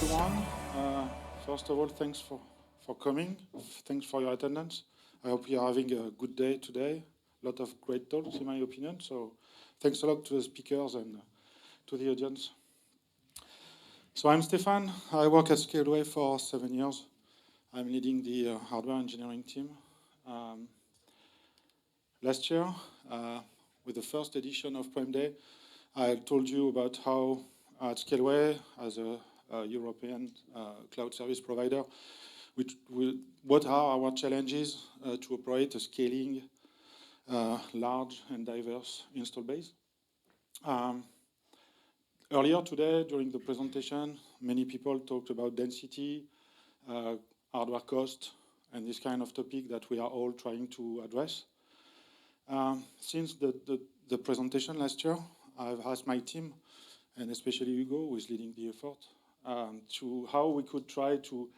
Everyone. First of all, thanks for coming. Thanks for your attendance. I hope you are having a good day today. A lot of great talks, in my opinion. So thanks a lot to the speakers and to the audience. So I'm Stephane. I work at Scaleway for 7 years. I'm leading the hardware engineering team. Last year, with the first edition of PremDay, I told you about how at Scaleway, as a European cloud service provider, what are our challenges to operate a scaling, large and diverse install base. Earlier today, during the presentation, many people talked about density, hardware cost, and this kind of topic that we are all trying to address. Since the presentation last year, I've asked my team, and especially Hugo, who is leading the effort, to how we could try to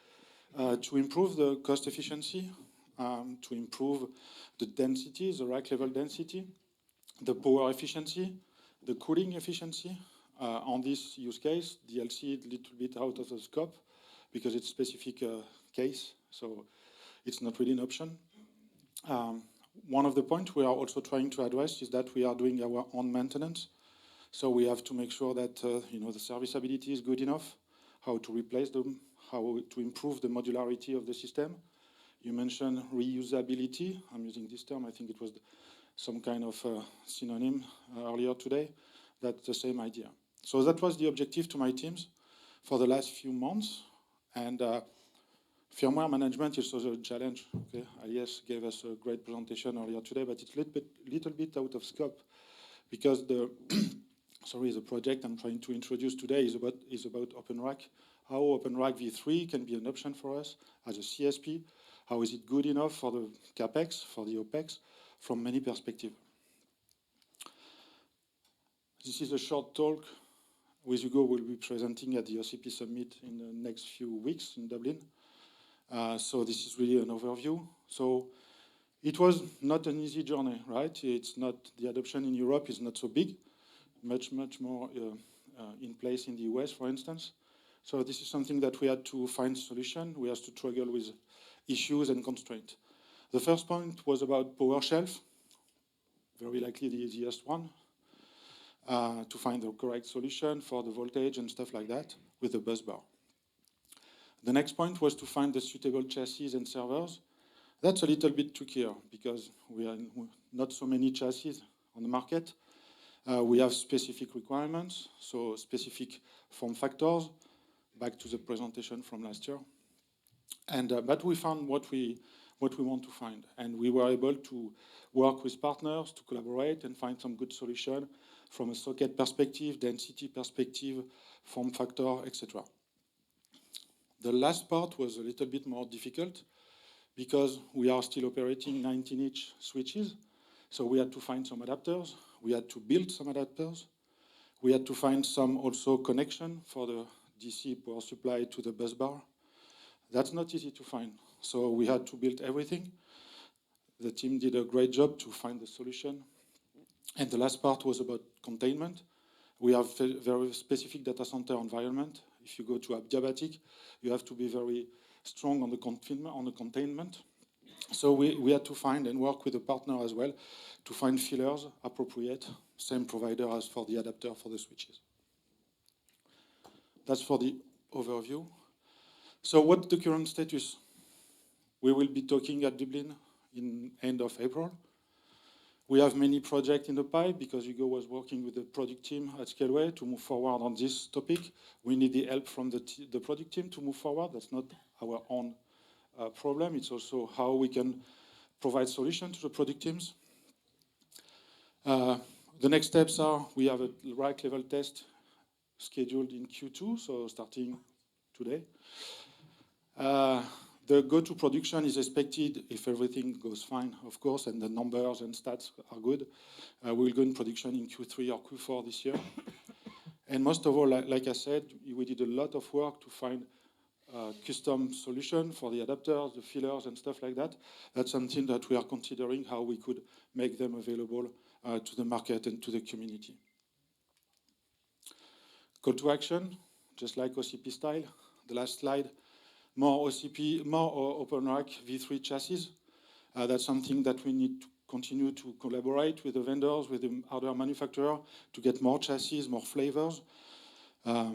improve the cost efficiency, to improve the density, the rack level density, the power efficiency, the cooling efficiency. On this use case, DLC is a little bit out of the scope because it's a specific case, so it's not really an option. One of the points we are also trying to address is that we are doing our own maintenance. So we have to make sure that the serviceability is good enough, how to replace them, how to improve the modularity of the system. You mentioned reusability. I'm using this term. I think it was some kind of synonym earlier today. That's the same idea. So that was the objective to my teams for the last few months. And firmware management is also a challenge. Okay? Alias gave us a great presentation earlier today, but it's a little bit out of scope because the project I'm trying to introduce today is about OpenRack. How OpenRack v3 can be an option for us as a CSP. How is it good enough for the CapEx, for the OpEx, from many perspectives. This is a short talk with Hugo will be presenting at the OCP Summit in the next few weeks in Dublin. So this is really an overview. So it was not an easy journey, right? It's not, the adoption in Europe is not so big, much more in place in the US, for instance. So this is something that we had to find a solution. We had to struggle with issues and constraints. The first point was about power shelf, very likely the easiest one, to find the correct solution for the voltage and stuff like that with the bus bar. The next point was to find the suitable chassis and servers. That's a little bit trickier because we have not so many chassis on the market. We have specific requirements, so specific form factors, back to the presentation from last year. And but we found what we want to find, and we were able to work with partners to collaborate and find some good solution from a socket perspective, density perspective, form factor, etc. The last part was a little bit more difficult because we are still operating 19-inch switches, so we had to find some adapters. We had to build some adapters. We had to find some also connection for the DC power supply to the bus bar. That's not easy to find, so we had to build everything. The team did a great job to find the solution. And the last part was about containment. We have a very specific data center environment. If you go to Adiabatic, you have to be very strong on the containment. So we had to find and work with a partner as well to find fillers appropriate, same provider as for the adapter for the switches. That's for the overview. So what's the current status? We will be talking at Dublin in end of April. We have many projects in the pipe because Hugo was working with the product team at Scaleway to move forward on this topic. We need the help from the product team to move forward. That's not our own problem. It's also how we can provide solutions to the product teams. The next steps are we have a rack level test scheduled in Q2, so starting today. The go-to production is expected if everything goes fine, of course, and the numbers and stats are good. We'll go in production in Q3 or Q4 this year. And most of all, like I said, we did a lot of work to find a custom solution for the adapters, the fillers, and stuff like that. That's something that we are considering how we could make them available to the market and to the community. Call to action, just like OCP style. the last slide, more OCP, more OpenRack V3 chassis. That's something that we need to continue to collaborate with the vendors, with the hardware manufacturer to get more chassis, more flavors. A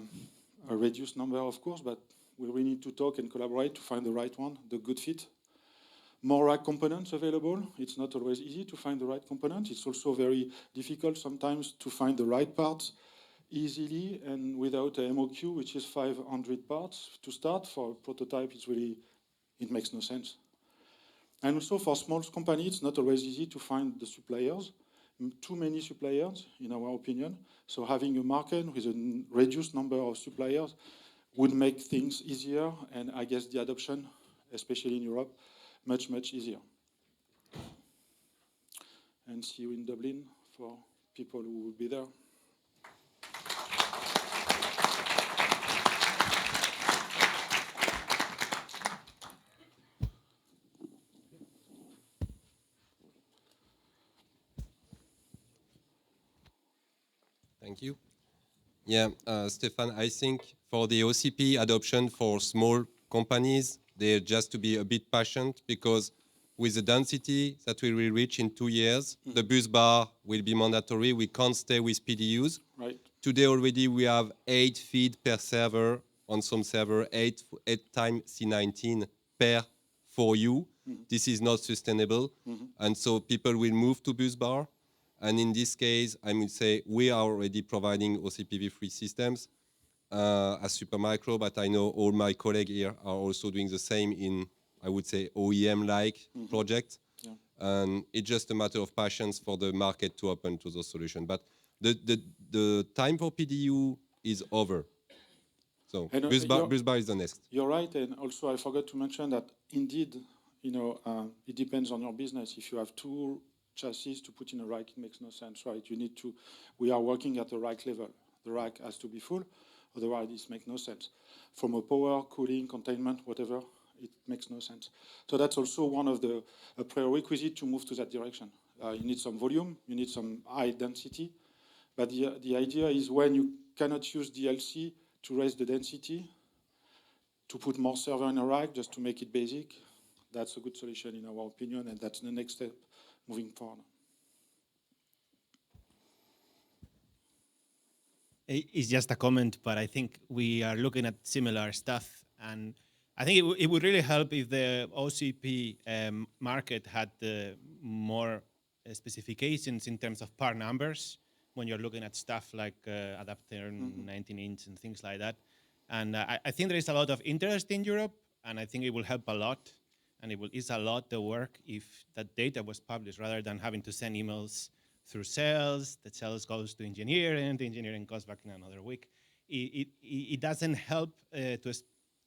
reduced number, of course, but we really need to talk and collaborate to find the right one, the good fit. More rack components available. It's not always easy to find the right component. It's also very difficult sometimes to find the right parts easily and without a MOQ, which is 500 parts to start. For a prototype, it makes no sense. And also for small companies, it's not always easy to find the suppliers. Too many suppliers, in our opinion. So having a market with a reduced number of suppliers would make things easier, and I guess the adoption, especially in Europe, much, much easier. And see you in Dublin for people who will be there. Thank you. Yeah, Stephane, I think for the OCP adoption for small companies, they're just to be a bit patient, because with the density that we will reach in 2 years, the bus bar will be mandatory. We can't stay with PDUs. Right. Today already we have 8 feed per server on some server, 8 times C19 per 4U. This is not sustainable. And so people will move to bus bar. And in this case, I would say we are already providing OCPv3 systems as Supermicro, but I know all my colleagues here are also doing the same in, I would say, OEM-like projects. Yeah. And it's just a matter of patience for the market to open to those solutions. But the time for PDU is over. So bus bar is the next. You're right, and also I forgot to mention that indeed, it depends on your business. If you have 2 chassis to put in a rack, it makes no sense, right? We are working at the rack level. The rack has to be full, otherwise it makes no sense. From a power, cooling, containment, whatever, it makes no sense. So that's also one of the prerequisites to move to that direction. You need some volume, you need some high density, but the idea is when you cannot use DLC to raise the density, to put more server in a rack just to make it basic, that's a good solution in our opinion, and that's the next step moving forward. It's just a comment, but I think we are looking at similar stuff, and I think it would really help if the OCP market had more specifications in terms of part numbers when you're looking at stuff like adapter 19-inch and things like that. And I think there is a lot of interest in Europe, and I think it will help a lot. And it will ease a lot the work if that data was published, rather than having to send emails through sales. The sales goes to engineering, the engineering goes back in another week. It doesn't help to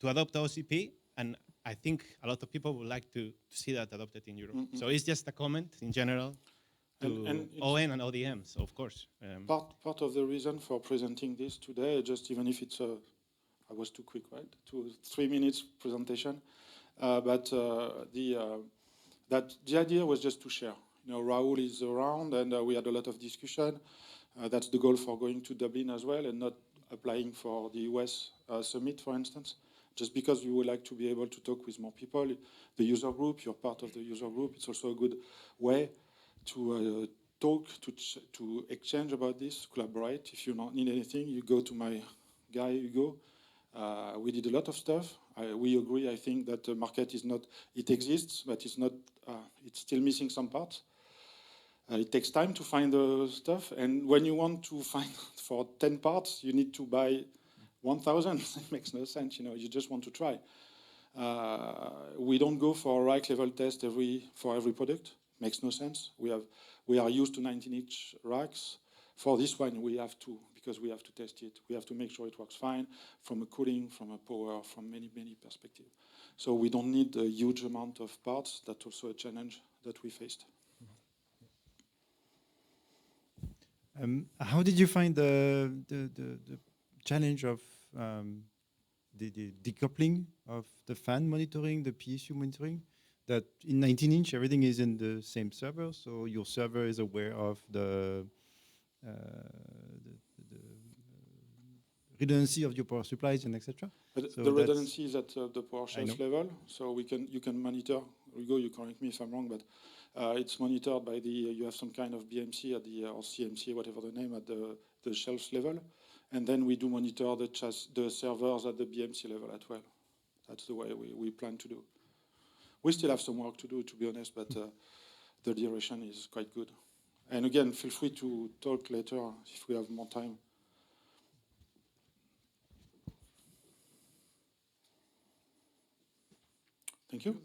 adopt OCP, and I think a lot of people would like to see that adopted in Europe. So it's just a comment in general to ON and ODMs, of course. Part of the reason for presenting this today, just even if it's I was too quick, right? 3 minutes presentation. But the idea was just to share. Raoul is around, and we had a lot of discussion. That's the goal for going to Dublin as well, and not applying for the US summit, for instance, just because we would like to be able to talk with more people. The user group, you're part of the user group. It's also a good way to talk, to exchange about this, collaborate. If you don't need anything, you go to my guy, Hugo. We did a lot of stuff. We agree, I think, that the market is not, it exists, but it's not, it's still missing some parts. It takes time to find the stuff, and when you want to find for 10 parts, you need to buy 1,000. It makes no sense, you just want to try. We don't go for a rack level test for every product. Makes no sense. We are used to 19-inch racks. For this one, we have to, because we have to test it. We have to make sure it works fine from a cooling, from a power, from many, many perspectives. So we don't need a huge amount of parts. That's also a challenge that we faced. How did you find the challenge of the decoupling of the fan monitoring, the PSU monitoring? That in 19-inch, everything is in the same server, so your server is aware of the redundancy of your power supplies and etc. But So the that's- redundancy is at the power shelf know. level, so you can monitor. Rigo, you correct me if I'm wrong, but it's monitored by you have some kind of BMC at or CMC, whatever the name, at the shelf level, and then we do monitor the servers at the BMC level as well. That's the way we plan to do. We still have some work to do, to be honest, but the duration is quite good. And again, feel free to talk later if we have more time. Thank you.